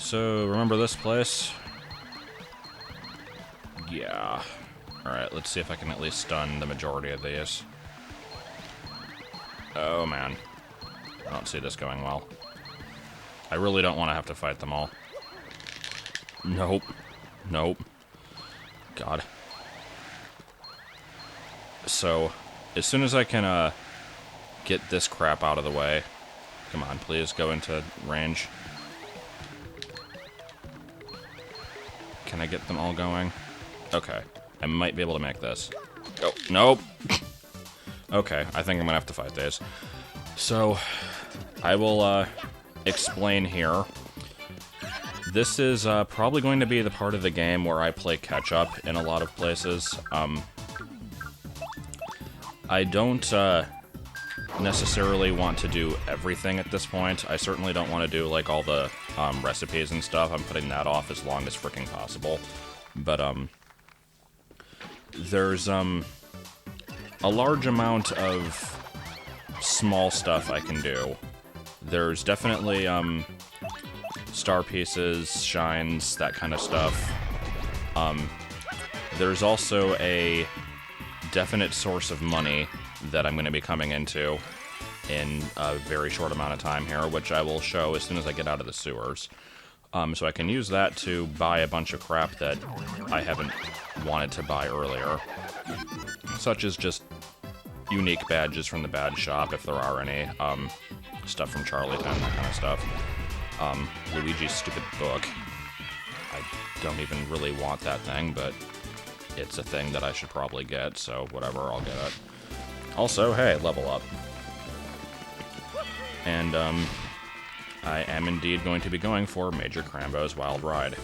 So, remember this place? Yeah. Alright, let's see if I can at least stun the majority of these. Oh, man. I don't see this going well. I really don't want to have to fight them all. Nope. Nope. God. So, as soon as I can, get this crap out of the way... Come on, please, go into range. Can I get them all going? Okay. I might be able to make this. Oh, nope. Okay, I think I'm gonna have to fight these. So, I will, explain here. This is, probably going to be the part of the game where I play catch-up in a lot of places. I don't, necessarily want to do everything at this point. I certainly don't want to do, like, all the, recipes and stuff. I'm putting that off as long as freaking possible. But, there's, a large amount of small stuff I can do. There's definitely, star pieces, shines, that kind of stuff. There's also a definite source of money that I'm going to be coming into in a very short amount of time here, which I will show as soon as I get out of the sewers. So I can use that to buy a bunch of crap that I haven't wanted to buy earlier, such as just unique badges from the badge shop, if there are any, stuff from Charlietown, that kind of stuff. Luigi's stupid book. I don't even really want that thing, but it's a thing that I should probably get, so whatever, I'll get it. Also, hey, level up. And, I am indeed going to be going for Major Crambo's Wild Ride.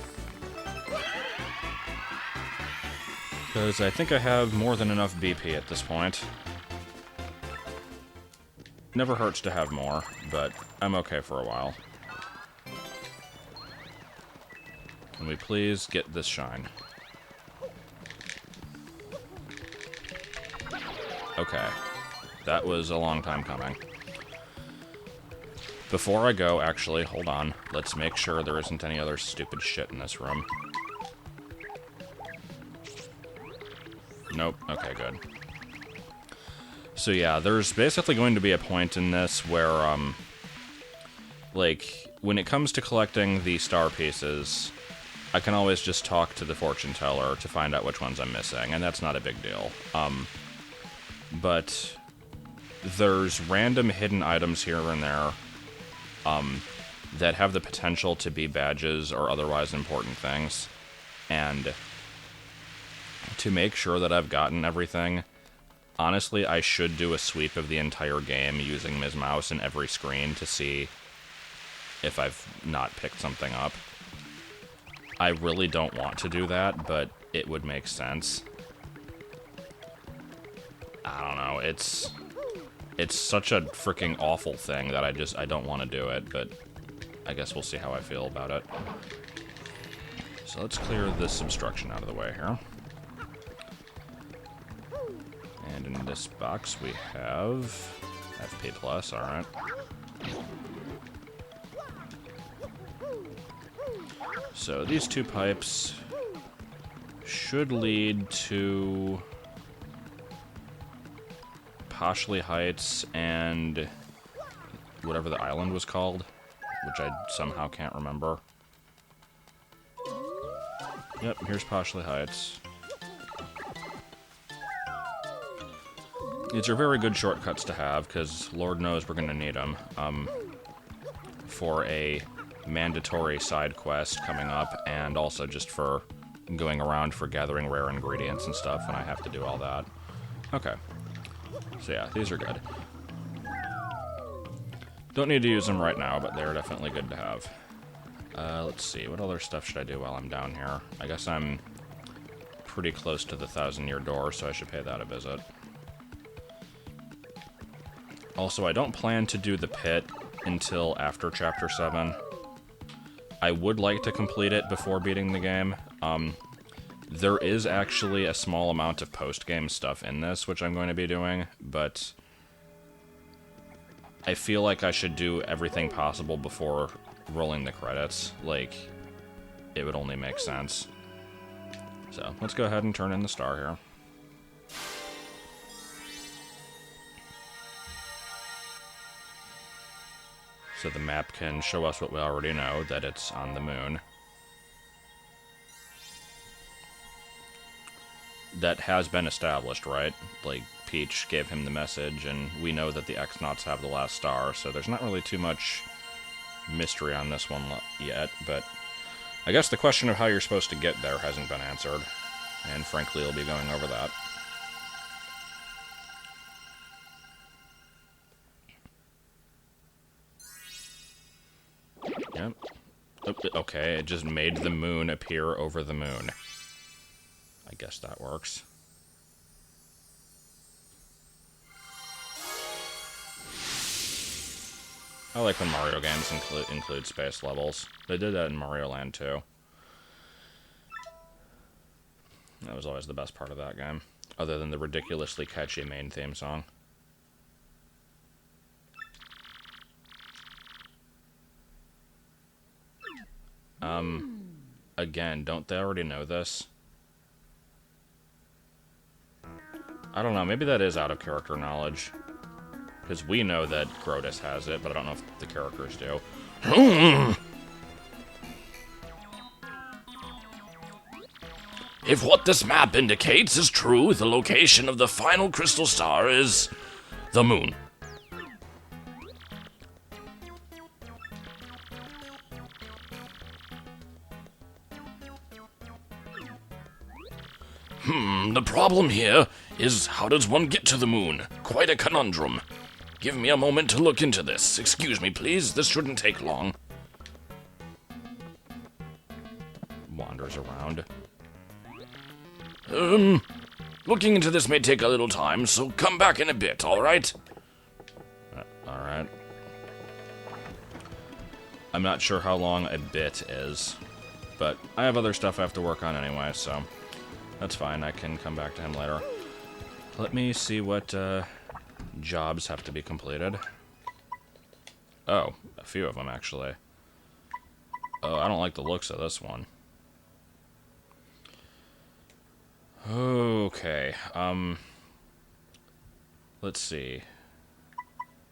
Because I think I have more than enough BP at this point. Never hurts to have more, but I'm okay for a while. Can we please get this shine? Okay. That was a long time coming. Before I go, actually, hold on. Let's make sure there isn't any other stupid shit in this room. Nope. Okay, good. So yeah, there's basically going to be a point in this where, like, when it comes to collecting the star pieces, I can always just talk to the fortune teller to find out which ones I'm missing, and that's not a big deal. But there's random hidden items here and there, that have the potential to be badges or otherwise important things, and to make sure that I've gotten everything, honestly, I should do a sweep of the entire game using Ms. Mouse in every screen to see if I've not picked something up. I really don't want to do that, but it would make sense. I don't know, it's such a freaking awful thing that I don't want to do it, but I guess we'll see how I feel about it. So let's clear this obstruction out of the way here. And in this box we have FP+, alright. So these two pipes should lead to Poshley Heights and whatever the island was called, which I somehow can't remember. Yep, here's Poshley Heights. These are very good shortcuts to have, because Lord knows we're going to need them, for a mandatory side quest coming up, and also just for going around for gathering rare ingredients and stuff, and I have to do all that. Okay. So yeah, these are good. Don't need to use them right now, but they're definitely good to have. Let's see, what other stuff should I do while I'm down here? I guess I'm pretty close to the 1,000-year door, so I should pay that a visit. Also, I don't plan to do the pit until after Chapter 7. I would like to complete it before beating the game. There is actually a small amount of post-game stuff in this, which I'm going to be doing, but I feel like I should do everything possible before rolling the credits. Like, it would only make sense. So, let's go ahead and turn in the star here. So the map can show us what we already know, that it's on the moon. That has been established, right? Like, Peach gave him the message, and we know that the X-Nauts have the last star, so there's not really too much mystery on this one yet, but I guess the question of how you're supposed to get there hasn't been answered, and frankly, we'll be going over that. Yep. Okay, it just made the moon appear over the moon. I guess that works. I like when Mario games include space levels. They did that in Mario Land too. That was always the best part of that game, other than the ridiculously catchy main theme song. Again, don't they already know this? I don't know, maybe that is out of character knowledge. Because we know that Grotus has it, but I don't know if the characters do. If what this map indicates is true, the location of the final crystal star is the moon. The problem here is, how does one get to the moon? Quite a conundrum. Give me a moment to look into this. Excuse me, please. This shouldn't take long. Wanders around. Looking into this may take a little time, so come back in a bit, alright? Alright. I'm not sure how long a bit is, but I have other stuff I have to work on anyway, so that's fine. I can come back to him later. Let me see what jobs have to be completed. Oh, a few of them, actually. Oh, I don't like the looks of this one. Okay, let's see.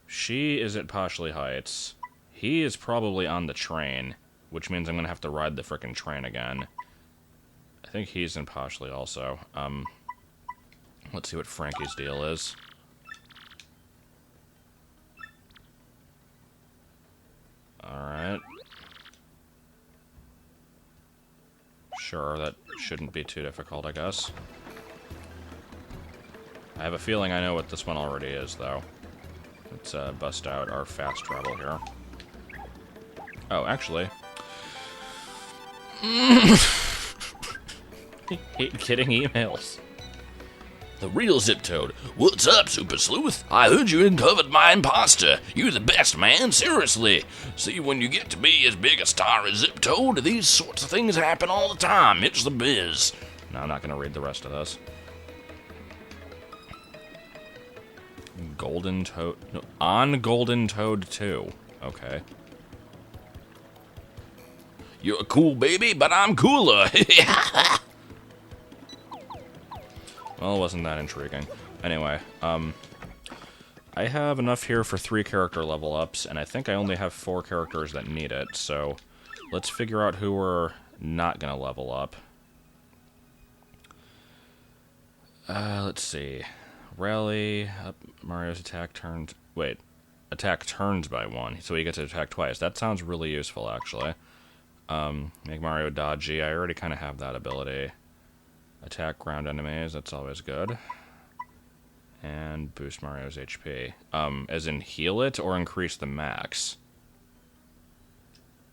She is at Poshley Heights. He is probably on the train, which means I'm gonna have to ride the frickin' train again. I think he's in Poshley also. Let's see what Frankie's deal is. Alright. Sure, that shouldn't be too difficult, I guess. I have a feeling I know what this one already is, though. Let's bust out our fast travel here. Oh, actually... I hate getting emails. The real Zip Toad. What's up, Super Sleuth? I heard you uncovered my imposter. You're the best, man. Seriously. See, when you get to be as big a star as Zip Toad, these sorts of things happen all the time. It's the biz. No, I'm not going to read the rest of this. Golden Toad... No, on Golden Toad 2. Okay. You're a cool baby, but I'm cooler. Well, wasn't that intriguing. Anyway, I have enough here for 3 character level ups, and I think I only have 4 characters that need it, so let's figure out who we're not gonna level up. Let's see. Rally, up Mario's attack turns... Wait, attack turns by 1, so he gets to attack twice. That sounds really useful, actually. Make Mario dodgy. I already kind of have that ability. Attack ground enemies, that's always good. And boost Mario's HP. As in heal it or increase the max?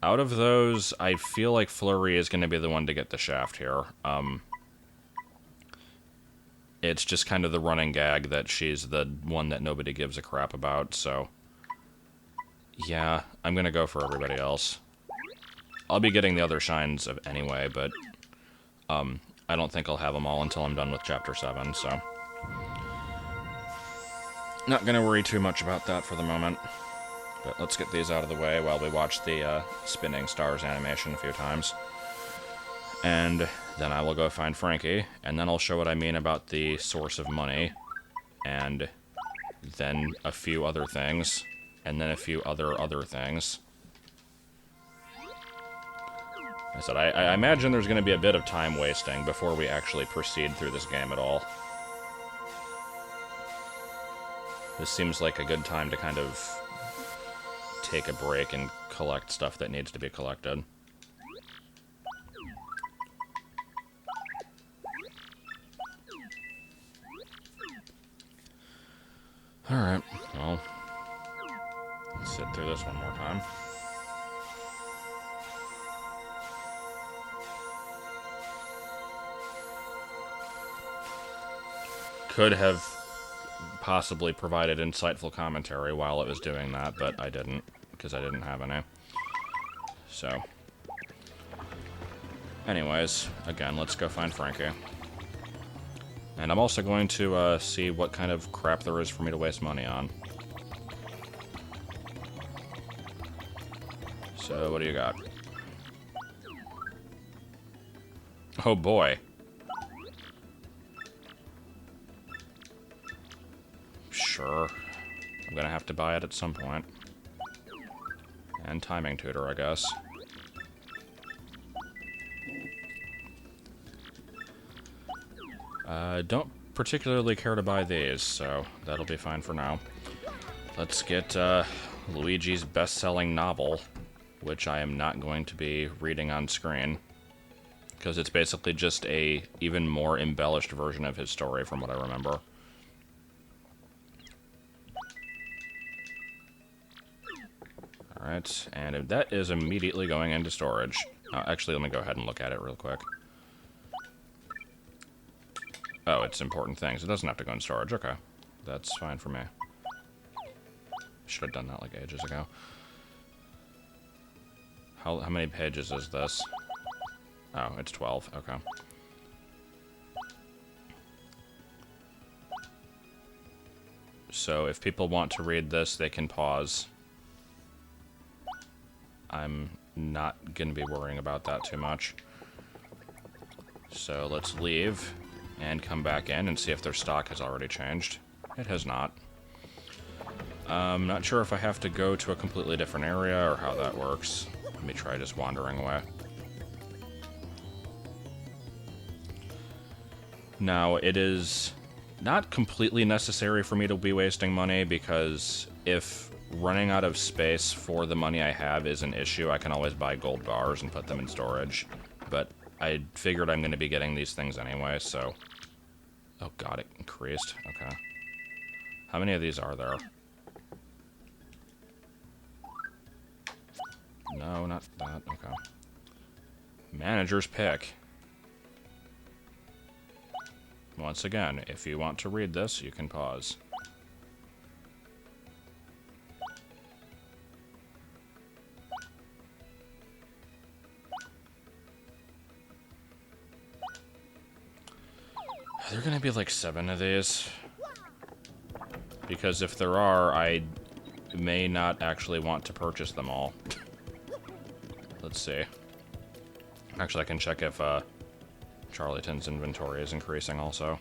Out of those, I feel like Flurry is going to be the one to get the shaft here. It's just kind of the running gag that she's the one that nobody gives a crap about, so... Yeah, I'm going to go for everybody else. I'll be getting the other shines of anyway, but... I don't think I'll have them all until I'm done with Chapter 7, so... Not gonna worry too much about that for the moment. But let's get these out of the way while we watch the spinning stars animation a few times. And then I will go find Frankie, and then I'll show what I mean about the source of money, and then a few other things, and then a few other things. I said, I imagine there's going to be a bit of time wasting before we actually proceed through this game at all. This seems like a good time to kind of take a break and collect stuff that needs to be collected. Alright, well, let's sit through this one more time. Could have possibly provided insightful commentary while it was doing that, but I didn't, because I didn't have any. So, anyways, again, let's go find Frankie. And I'm also going to see what kind of crap there is for me to waste money on. So, what do you got? Oh boy. Sure. I'm gonna have to buy it at some point. And timing tutor, I guess. Don't particularly care to buy these, so that'll be fine for now. Let's get Luigi's best-selling novel, which I am not going to be reading on screen, because it's basically just a even more embellished version of his story from what I remember. Alright, and that is immediately going into storage. Actually, let me go ahead and look at it real quick. Oh, it's important things. It doesn't have to go in storage. Okay. That's fine for me. Should have done that like ages ago. How many pages is this? Oh, it's 12. Okay. So if people want to read this, they can pause. I'm not going to be worrying about that too much. So let's leave and come back in and see if their stock has already changed. It has not. I'm not sure if I have to go to a completely different area or how that works. Let me try just wandering away. Now, it is not completely necessary for me to be wasting money, because if running out of space for the money I have is an issue, I can always buy gold bars and put them in storage. But I figured I'm going to be getting these things anyway, so... Oh god, it increased. Okay. How many of these are there? No, not that. Okay. Manager's pick. Once again, if you want to read this, you can pause. Are there gonna be like 7 of these? Because if there are, I may not actually want to purchase them all. Let's see. Actually, I can check if Charlton's inventory is increasing also.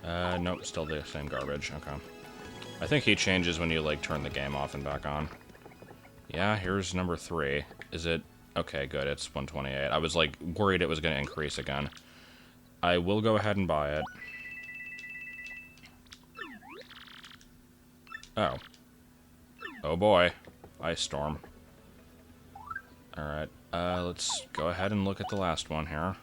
Nope, still the same garbage. Okay. I think he changes when you, like, turn the game off and back on. Yeah, here's number 3. Is it... Okay, good, it's 128. I was, like, worried it was going to increase again. I will go ahead and buy it. Oh. Oh boy. Ice Storm. Alright, let's go ahead and look at the last one here.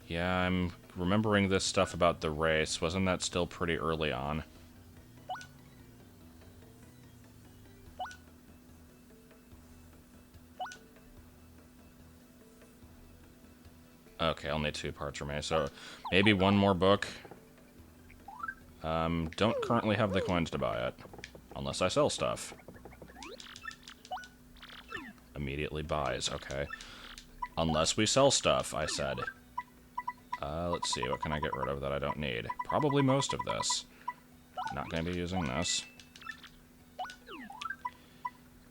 Yeah, I'm remembering this stuff about the race. Wasn't that still pretty early on? Okay, only 2 parts remain, so maybe one more book. Don't currently have the coins to buy it, unless I sell stuff. Immediately buys, okay. Unless we sell stuff, I said. Let's see, what can I get rid of that I don't need? Probably most of this. Not going to be using this.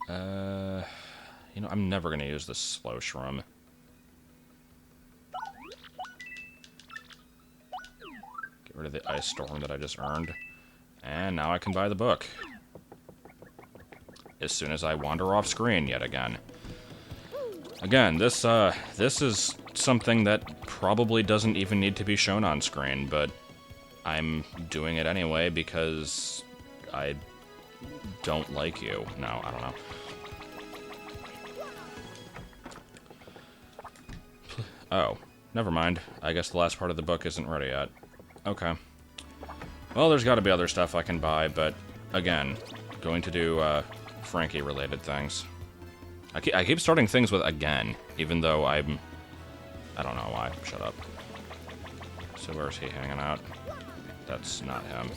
You know, I'm never going to use this slow shroom. Get rid of the ice storm that I just earned. And now I can buy the book. As soon as I wander off screen yet again. Again, this is something that probably doesn't even need to be shown on screen, but I'm doing it anyway because I don't like you. No, I don't know. Oh, never mind. I guess the last part of the book isn't ready yet. Okay. Well, there's got to be other stuff I can buy, but again, going to do Frankie-related things. I keep starting things with again, even though I don't know why. Shut up. So where's he hanging out? That's not him.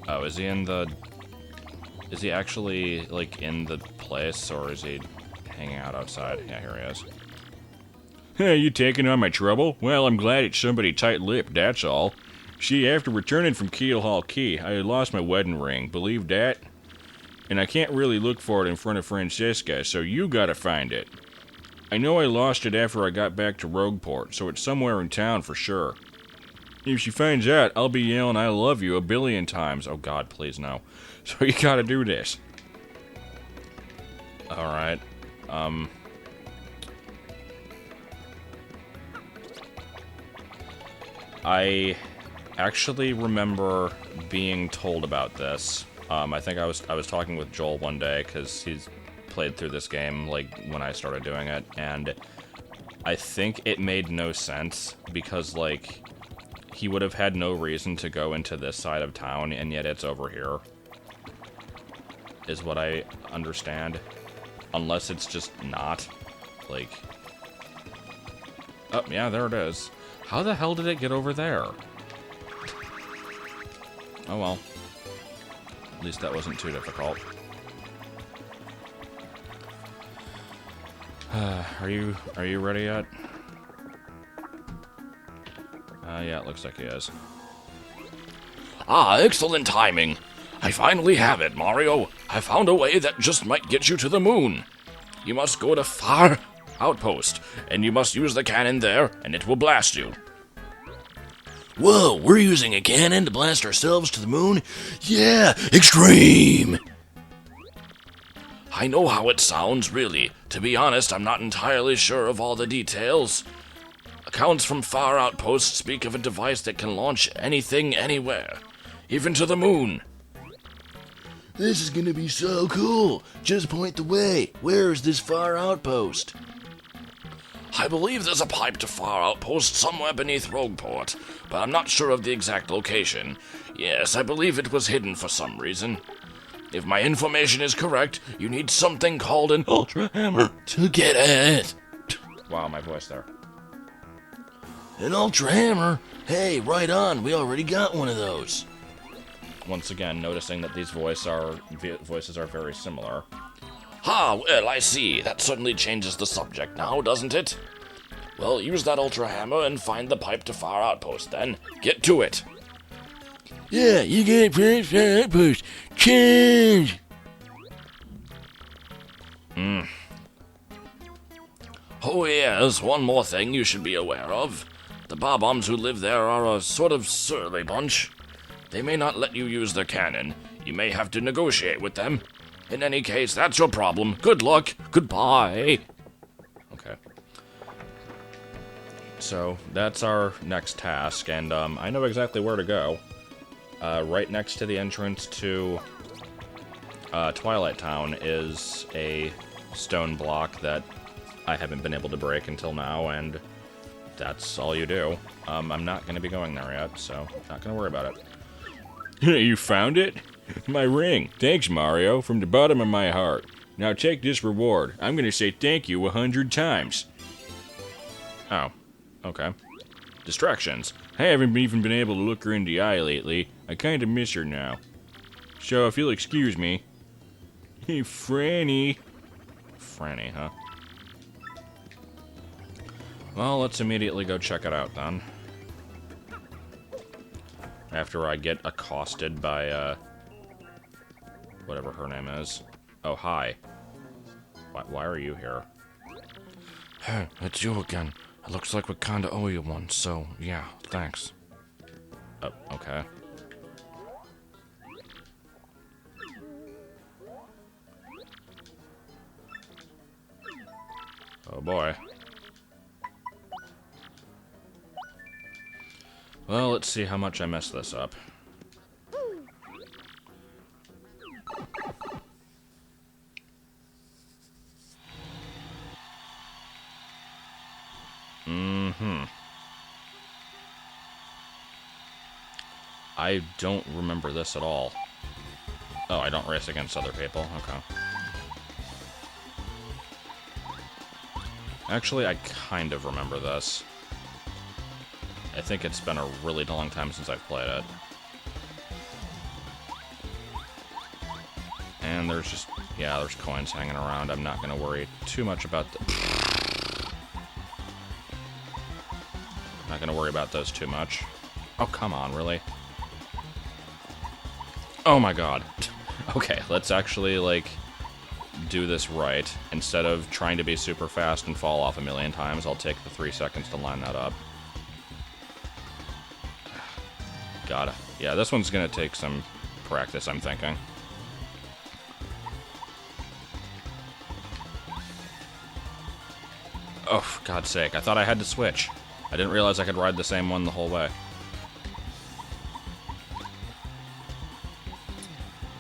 Oh, is he in the... Is he actually, like, in the place, or is he hanging out outside? Yeah, here he is. Hey, you taking on my trouble? Well, I'm glad it's somebody tight-lipped, that's all. See, after returning from Keel Hall Key, I had lost my wedding ring, believe that? And I can't really look for it in front of Francesca, so you gotta find it. I know I lost it after I got back to Rogueport, so it's somewhere in town for sure. If she finds out, I'll be yelling I love you a billion times. Oh god, please no. So you gotta do this. Alright, I actually remember being told about this. I think I was talking with Joel one day, because he's played through this game, like, when I started doing it, and I think it made no sense, because, like, he would have had no reason to go into this side of town, and yet it's over here. Is what I understand. Unless it's just not. Like... Oh, yeah, there it is. How the hell did it get over there? Oh well. At least that wasn't too difficult. Are you ready yet? Yeah, it looks like he is. Ah, excellent timing. I finally have it, Mario. I found a way that just might get you to the moon. You must go to Far Outpost, and you must use the cannon there, and it will blast you. Whoa, we're using a cannon to blast ourselves to the moon? Yeah, extreme! I know how it sounds, really. To be honest, I'm not entirely sure of all the details. Accounts from Far Outpost speak of a device that can launch anything, anywhere. Even to the moon. This is gonna be so cool. Just point the way. Where is this Far Outpost? I believe there's a pipe to Far Outpost somewhere beneath Rogueport, but I'm not sure of the exact location. Yes, I believe it was hidden for some reason. If my information is correct, you need something called an Ultra Hammer to get it. Wow, my voice there. An Ultra Hammer? Hey, right on. We already got one of those. Once again, noticing that these voices are very similar. Ah, well, I see. That certainly changes the subject now, doesn't it? Well, use that Ultra Hammer and find the pipe to Far Outpost, then. Get to it. Yeah, you get it, Far Outpost. Change! Oh, yeah, there's one more thing you should be aware of. The Bob-Ombs who live there are a sort of surly bunch. They may not let you use their cannon. You may have to negotiate with them. In any case, that's your problem. Good luck. Goodbye. Okay. So, that's our next task, and I know exactly where to go. Right next to the entrance to Twilight Town is a stone block that I haven't been able to break until now, and that's all you do. I'm not going to be going there yet, so not going to worry about it. You found it? My ring. Thanks, Mario, from the bottom of my heart. Now take this reward. I'm going to say thank you 100 times. Oh, okay. Distractions. I haven't even been able to look her in the eye lately. I kind of miss her now. So if you'll excuse me. Hey, Franny. Franny, huh? Well, let's immediately go check it out, then. After I get accosted by, whatever her name is. Oh, hi. Why are you here? Hey, it's you again. It looks like we kinda owe you one, so yeah, thanks. Oh, okay. Oh boy. Well, let's see how much I messed this up. I don't remember this at all. Oh, I don't race against other people? Okay. Actually, I kind of remember this. I think it's been a really long time since I've played it. And there's just, yeah, there's coins hanging around. I'm not going to worry too much about not going to worry about those too much. Oh, come on, really? Oh my god. Okay, let's actually, like, do this right. Instead of trying to be super fast and fall off a million times, I'll take the 3 seconds to line that up. Gotta. Yeah, this one's gonna take some practice, I'm thinking. Oh, for God's sake. I thought I had to switch. I didn't realize I could ride the same one the whole way.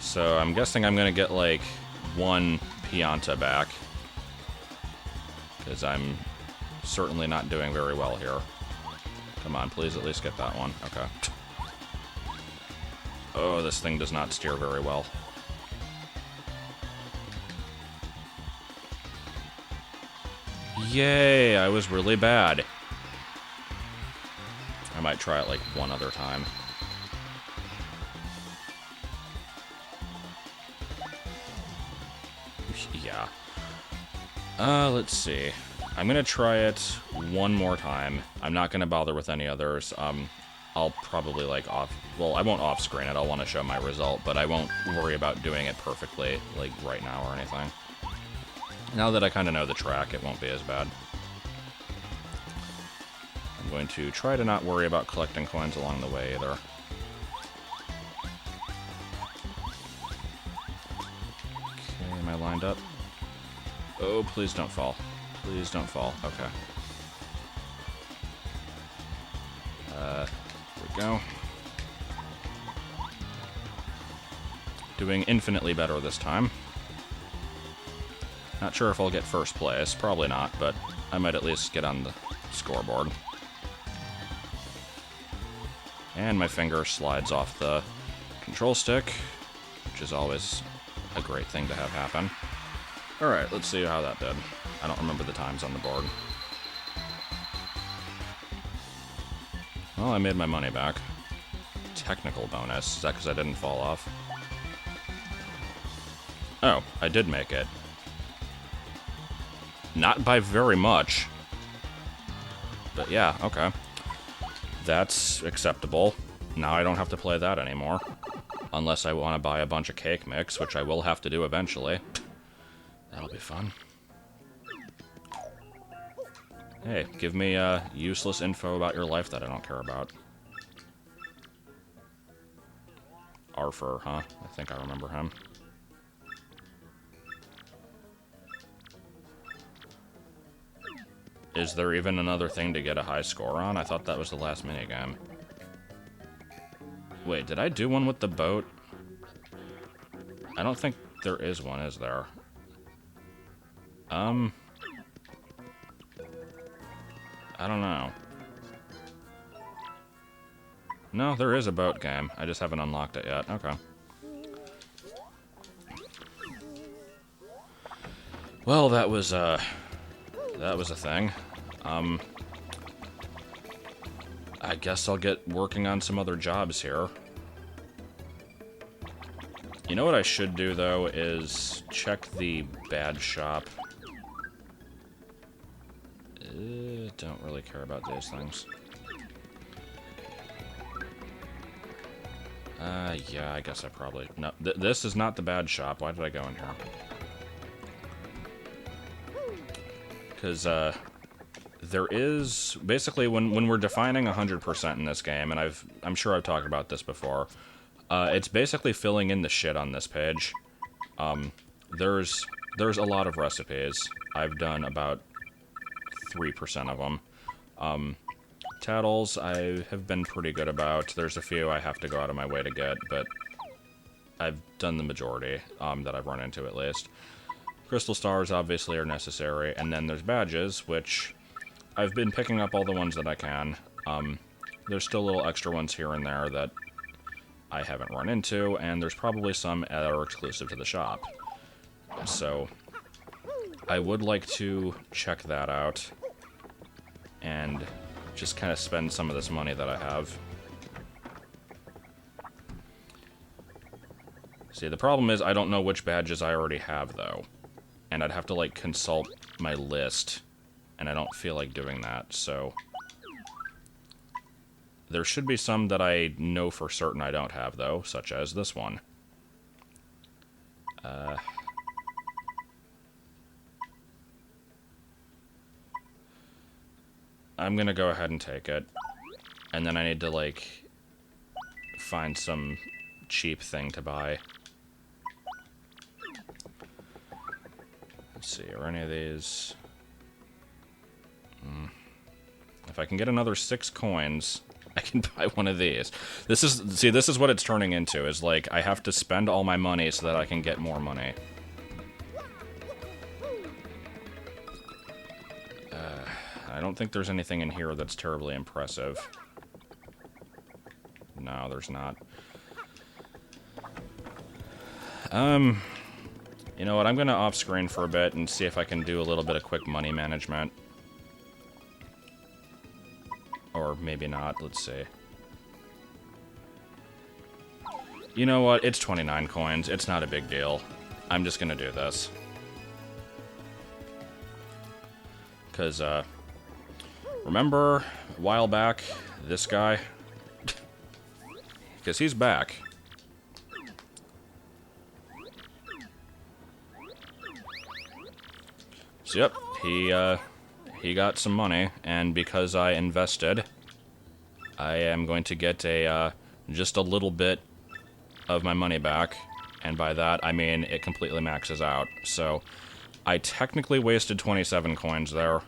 So I'm guessing I'm gonna get, like, one Pianta back. Because I'm certainly not doing very well here. Come on, please at least get that one. Okay. Oh, this thing does not steer very well. Yay, I was really bad. I might try it, like, one other time. Yeah. Let's see. I'm gonna try it one more time. I'm not gonna bother with any others. I'll probably, like, well, I won't off-screen it. I'll want to show my result, but I won't worry about doing it perfectly, like, right now or anything. Now that I kind of know the track, it won't be as bad. I'm going to try to not worry about collecting coins along the way, either. Okay, am I lined up? Oh, please don't fall. Please don't fall. Okay. Here we go. Doing infinitely better this time. Not sure if I'll get first place. Probably not, but I might at least get on the scoreboard. And my finger slides off the control stick, which is always a great thing to have happen. Alright, let's see how that did. I don't remember the times on the board. Well, I made my money back. Technical bonus. Is that because I didn't fall off? Oh, I did make it. Not by very much. But yeah, okay. That's acceptable. Now I don't have to play that anymore. Unless I want to buy a bunch of cake mix, which I will have to do eventually. That'll be fun. Hey, give me useless info about your life that I don't care about. Arthur, huh? I think I remember him. Is there even another thing to get a high score on? I thought that was the last minigame. Wait, did I do one with the boat? I don't think there is one, is there? I don't know. No, there is a boat game. I just haven't unlocked it yet. Okay. Well, that was a thing. I guess I'll get working on some other jobs here. You know what I should do, though, is check the bad shop. Don't really care about these things. Yeah, I guess I probably... No, this is not the bad shop. Why did I go in here? Because, there is... Basically, when we're defining 100% in this game, and I'm sure I've talked about this before, it's basically filling in the shit on this page. There's a lot of recipes. I've done about 3% of them. Tattles, I have been pretty good about. There's a few I have to go out of my way to get, but I've done the majority, that I've run into at least. Crystal stars, obviously, are necessary, and then there's badges, which I've been picking up all the ones that I can. There's still little extra ones here and there that I haven't run into, and there's probably some that are exclusive to the shop. So, I would like to check that out, and just kind of spend some of this money that I have. See, the problem is I don't know which badges I already have, though. And I'd have to, like, consult my list, and I don't feel like doing that, so... There should be some that I know for certain I don't have, though, such as this one. I'm gonna go ahead and take it. And then I need to, like, find some cheap thing to buy. Let's see, are any of these... If I can get another 6 coins, I can buy one of these. This is what it's turning into, is like, I have to spend all my money so that I can get more money. I don't think there's anything in here that's terribly impressive. No, there's not. You know what, I'm gonna off-screen for a bit and see if I can do a little bit of quick money management. Or maybe not, let's see. You know what, it's 29 coins, it's not a big deal. I'm just gonna do this. Because, remember a while back, this guy? Because he's back. So, yep, he got some money, and because I invested, I am going to get just a little bit of my money back, and by that, I mean it completely maxes out. So, I technically wasted 27 coins there.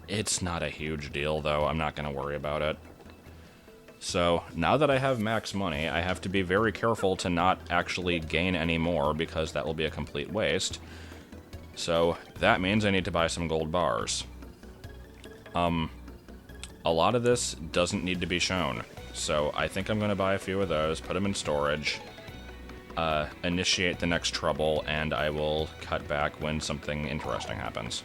It's not a huge deal, though. I'm not going to worry about it. So, now that I have max money, I have to be very careful to not actually gain any more, because that will be a complete waste. So, that means I need to buy some gold bars. A lot of this doesn't need to be shown, so I think I'm going to buy a few of those, put them in storage, initiate the next trouble, and I will cut back when something interesting happens.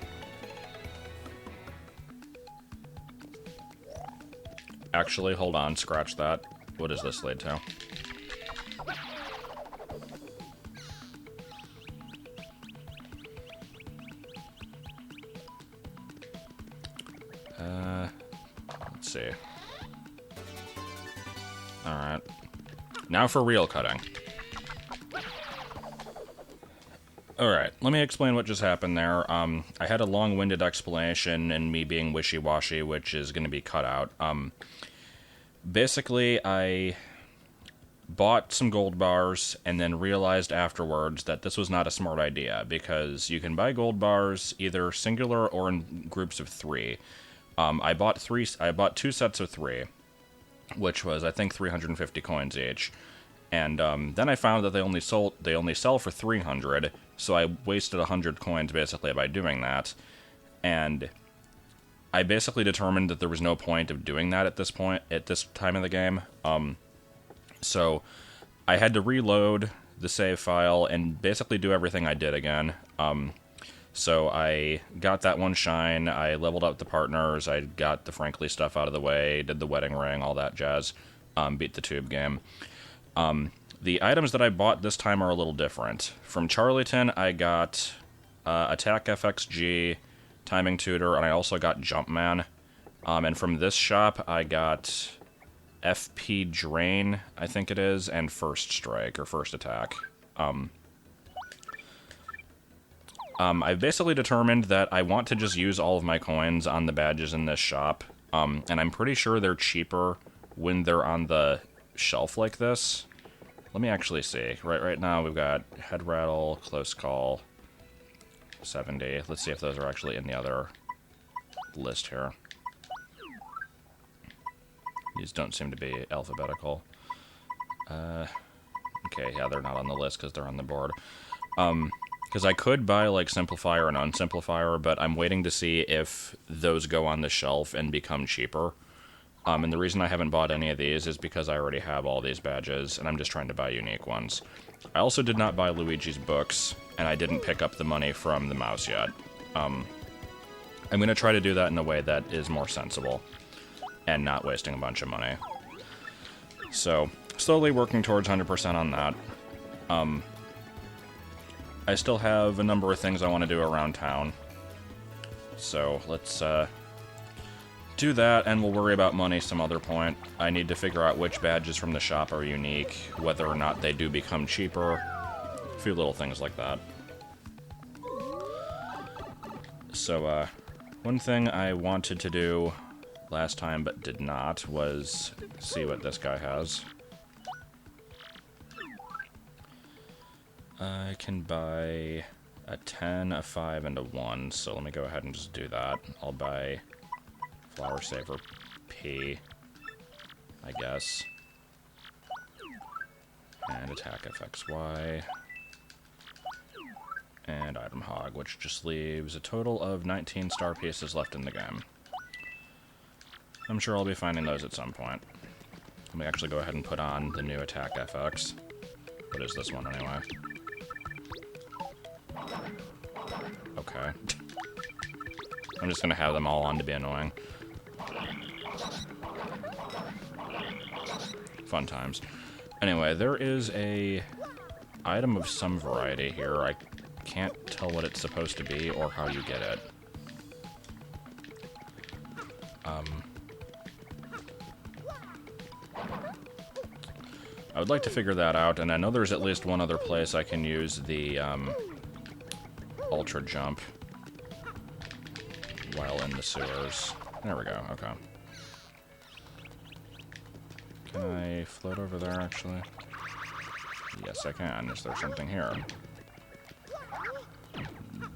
Actually, hold on, scratch that. What does this lead to? Let's see. Alright. Now for real cutting. Alright, let me explain what just happened there. I had a long-winded explanation and me being wishy-washy, which is going to be cut out. Basically, I bought some gold bars and then realized afterwards that this was not a smart idea, because you can buy gold bars either singular or in groups of 3. I bought 2 sets of 3, which was, I think, 350 coins each. And then I found that they only sell for 300, so I wasted 100 coins basically by doing that. And I basically determined that there was no point of doing that at this time of the game. So I had to reload the save file and basically do everything I did again. So I got that one shine, I leveled up the partners, I got the Frankly stuff out of the way, did the wedding ring, all that jazz, beat the tube game. The items that I bought this time are a little different. From Charlieton, I got Attack FXG, Timing Tutor, and I also got Jumpman. And from this shop, I got FP Drain, I think it is, and First Strike, or First Attack. I've basically determined that I want to just use all of my coins on the badges in this shop, and I'm pretty sure they're cheaper when they're on the shelf like this. Let me actually see. Right now we've got Head Rattle, Close Call, 70. Let's see if those are actually in the other list here. These don't seem to be alphabetical. Okay, yeah, they're not on the list because they're on the board. Because I could buy, like, Simplifier and Unsimplifier, but I'm waiting to see if those go on the shelf and become cheaper. And the reason I haven't bought any of these is because I already have all these badges, and I'm just trying to buy unique ones. I also did not buy Luigi's books, and I didn't pick up the money from the mouse yet. I'm going to try to do that in a way that is more sensible, and not wasting a bunch of money. So, slowly working towards 100% on that. I still have a number of things I want to do around town. So, let's do that, and we'll worry about money some other point. I need to figure out which badges from the shop are unique, whether or not they do become cheaper. A few little things like that. So, one thing I wanted to do last time but did not was see what this guy has. I can buy a 10, a 5, and a 1, so let me go ahead and just do that. I'll buy Flower Saver P, I guess. And Attack FXY. And Item Hog, which just leaves a total of 19 star pieces left in the game. I'm sure I'll be finding those at some point. Let me actually go ahead and put on the new Attack FX. What is this one, anyway? Okay. I'm just gonna have them all on to be annoying. Fun times. Anyway, there is a item of some variety here. I can't tell what it's supposed to be or how you get it. I would like to figure that out, and I know there's at least one other place I can use the Ultra Jump while in the sewers. There we go, okay. Can I float over there, actually? Yes, I can. Is there something here?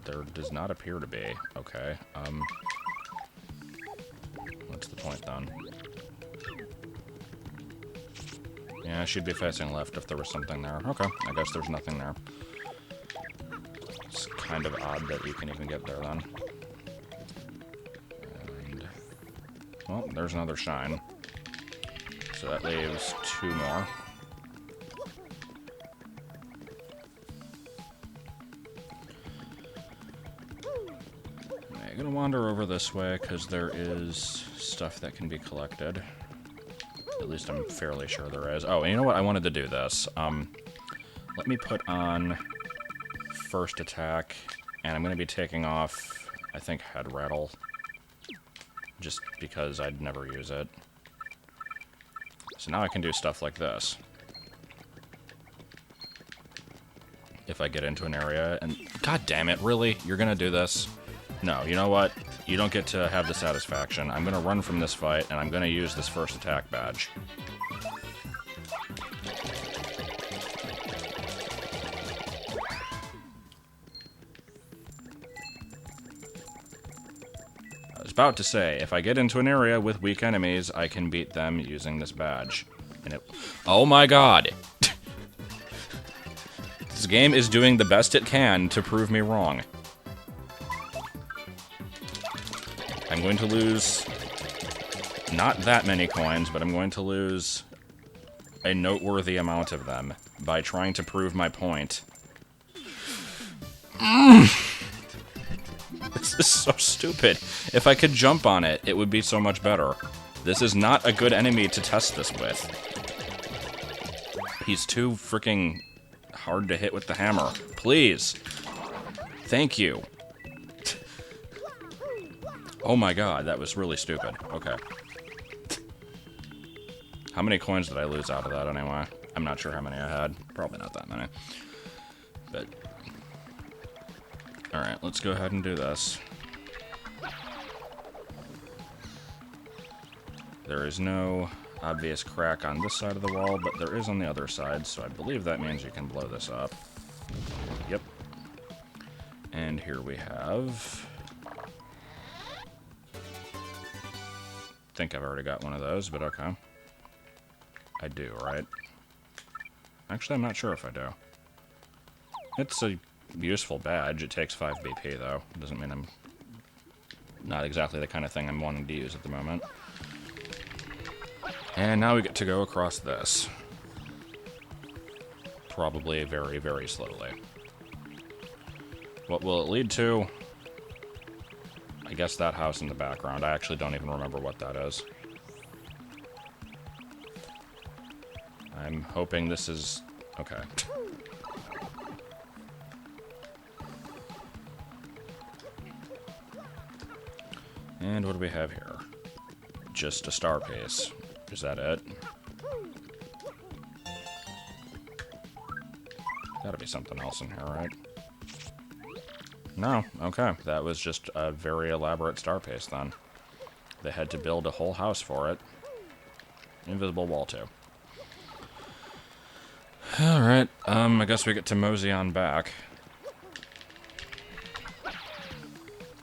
There does not appear to be. Okay, what's the point, then? Yeah, she'd be facing left if there was something there. Okay, I guess there's nothing there. It's kind of odd that you can even get there, then. And, well, there's another shine. So that leaves 2 more. I'm gonna wander over this way, because there is stuff that can be collected. At least I'm fairly sure there is. Oh, and you know what? I wanted to do this. Let me put on First Attack, and I'm going to be taking off, I think, Head Rattle, just because I'd never use it. So now I can do stuff like this. If I get into an area, and god damn it, really? You're going to do this? No, you know what? You don't get to have the satisfaction. I'm going to run from this fight, and I'm going to use this First Attack badge. I was about to say, if I get into an area with weak enemies, I can beat them using this badge. And it... Oh my god! This game is doing the best it can to prove me wrong. I'm going to lose not that many coins, but I'm going to lose a noteworthy amount of them by trying to prove my point. This is so stupid. If I could jump on it, it would be so much better. This is not a good enemy to test this with. He's too freaking hard to hit with the hammer. Please. Thank you. Oh my god, that was really stupid. Okay. How many coins did I lose out of that anyway? I'm not sure how many I had. Probably not that many. But... Alright, let's go ahead and do this. There is no obvious crack on this side of the wall, but there is on the other side, so I believe that means you can blow this up. Yep. And here we have... I think I've already got one of those, but okay. I do, right? Actually, I'm not sure if I do. It's a useful badge. It takes 5 BP, though. It doesn't mean I'm not exactly the kind of thing I'm wanting to use at the moment. And now we get to go across this. Probably very, very slowly. What will it lead to? I guess that house in the background. I actually don't even remember what that is. I'm hoping this is... okay. And what do we have here? Just a star piece. Is that it? Gotta be something else in here, right? No, okay. That was just a very elaborate star piece then. They had to build a whole house for it. Invisible wall too. Alright, I guess we get to mosey on back.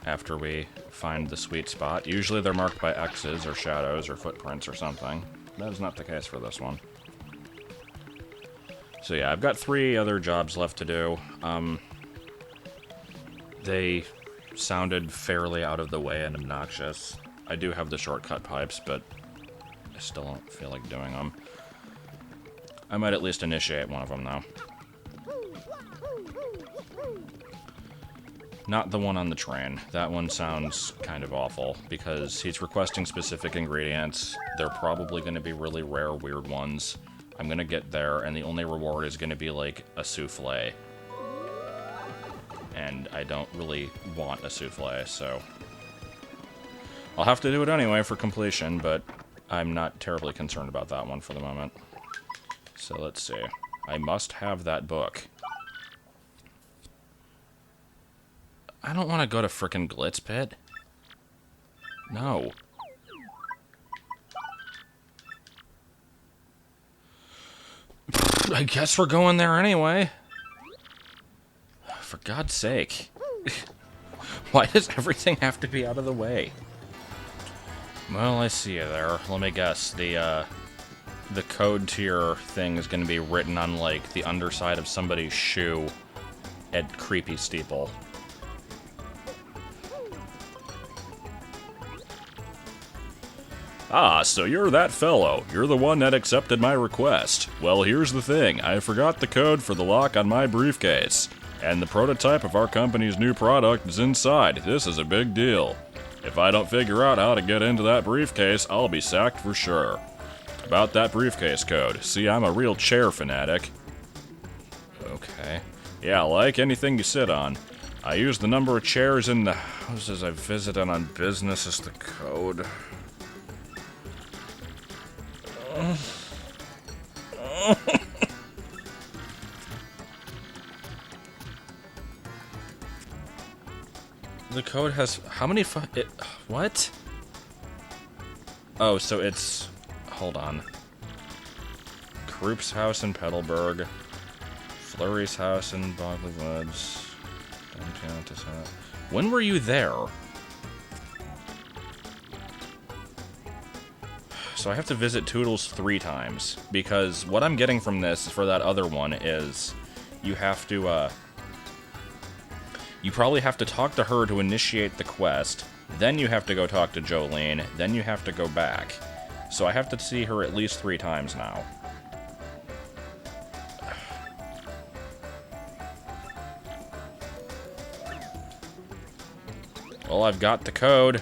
After we find the sweet spot. Usually they're marked by X's or shadows or footprints or something. That is not the case for this one. So yeah, I've got 3 other jobs left to do. They sounded fairly out of the way and obnoxious. I do have the shortcut pipes, but I still don't feel like doing them. I might at least initiate one of them, though. Not the one on the train. That one sounds kind of awful, because he's requesting specific ingredients. They're probably going to be really rare, weird ones. I'm going to get there, and the only reward is going to be, like, a souffle. And I don't really want a souffle, so... I'll have to do it anyway for completion, but I'm not terribly concerned about that one for the moment. So let's see. I must have that book. I don't want to go to frickin' Glitz Pit. No. I guess we're going there anyway. For God's sake. Why does everything have to be out of the way? Well, I see you there. Let me guess. The code to your thing is going to be written on, like, the underside of somebody's shoe at Creepy Steeple. Ah, so you're that fellow. You're the one that accepted my request. Well, here's the thing. I forgot the code for the lock on my briefcase. And the prototype of our company's new product is inside. This is a big deal. If I don't figure out how to get into that briefcase, I'll be sacked for sure. About that briefcase code. See, I'm a real chair fanatic. Okay. Yeah, like anything you sit on. I use the number of chairs in the houses I visited on business as the code. The code has... how many what? Oh, so it's... hold on. Kroop's house in Petalburg. Flurry's house in Bogley Woods. When were you there? So I have to visit Toodles 3 times, because what I'm getting from this for that other one is you have to, you probably have to talk to her to initiate the quest, then you have to go talk to Jolene, then you have to go back. So I have to see her at least 3 times now. Well, I've got the code.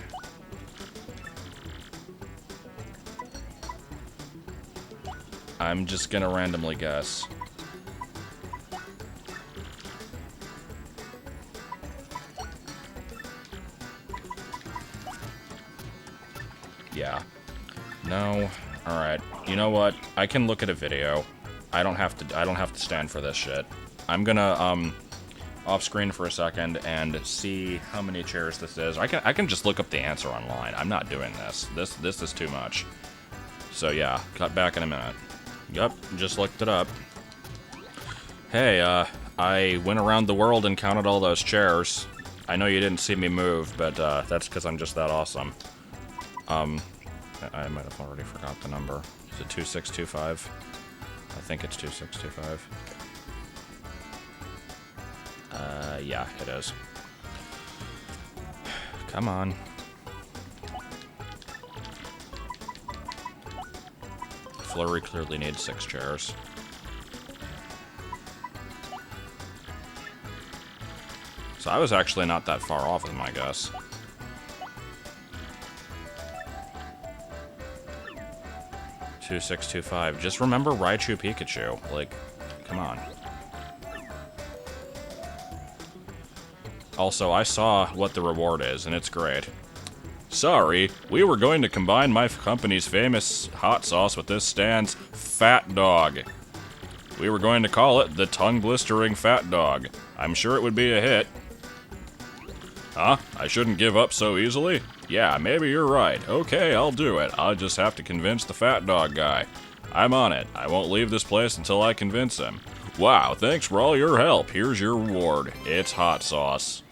I'm just gonna randomly guess. No. All right. You know what? I can look at a video. I don't have to stand for this shit. I'm gonna off screen for a second and see how many chairs this is. I can just look up the answer online. I'm not doing this. This is too much. So yeah, cut back in a minute. Yep, just looked it up. Hey, I went around the world and counted all those chairs. I know you didn't see me move, but that's because I'm just that awesome. I might have already forgot the number. Is it 2625? I think it's 2625. Yeah, it is. Come on. Flurry clearly needs 6 chairs. So I was actually not that far off with my guess. Two, 6, 2, 5. Just remember Raichu Pikachu. Like, come on. Also, I saw what the reward is, and it's great. Sorry, we were going to combine my company's famous hot sauce with this stand's Fat Dog. We were going to call it the Tongue-Blistering Fat Dog. I'm sure it would be a hit. Huh? I shouldn't give up so easily? Yeah, maybe you're right. Okay, I'll do it. I'll just have to convince the Fat Dog guy. I'm on it. I won't leave this place until I convince him. Wow, thanks for all your help. Here's your reward. It's hot sauce.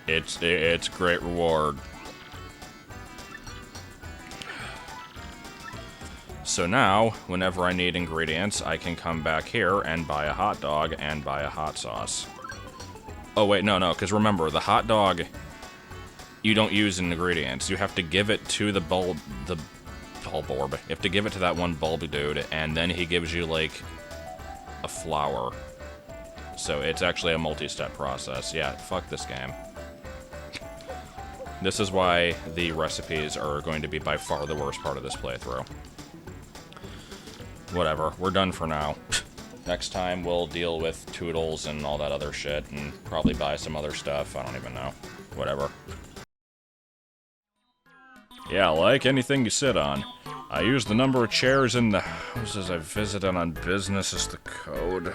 It's great reward. So now, whenever I need ingredients, I can come back here and buy a hot dog and buy a hot sauce. Oh wait, no, because remember, the hot dog, you don't use ingredients. You have to give it to the Bulborb. You have to give it to that one bulby dude, and then he gives you, like, a flower. So it's actually a multi-step process. Yeah, fuck this game. This is why the recipes are going to be by far the worst part of this playthrough. Whatever, we're done for now. Next time we'll deal with Toodles and all that other shit, and probably buy some other stuff, I don't even know. Whatever. Yeah, like anything you sit on. I use the number of chairs in the houses I visited on business as the code.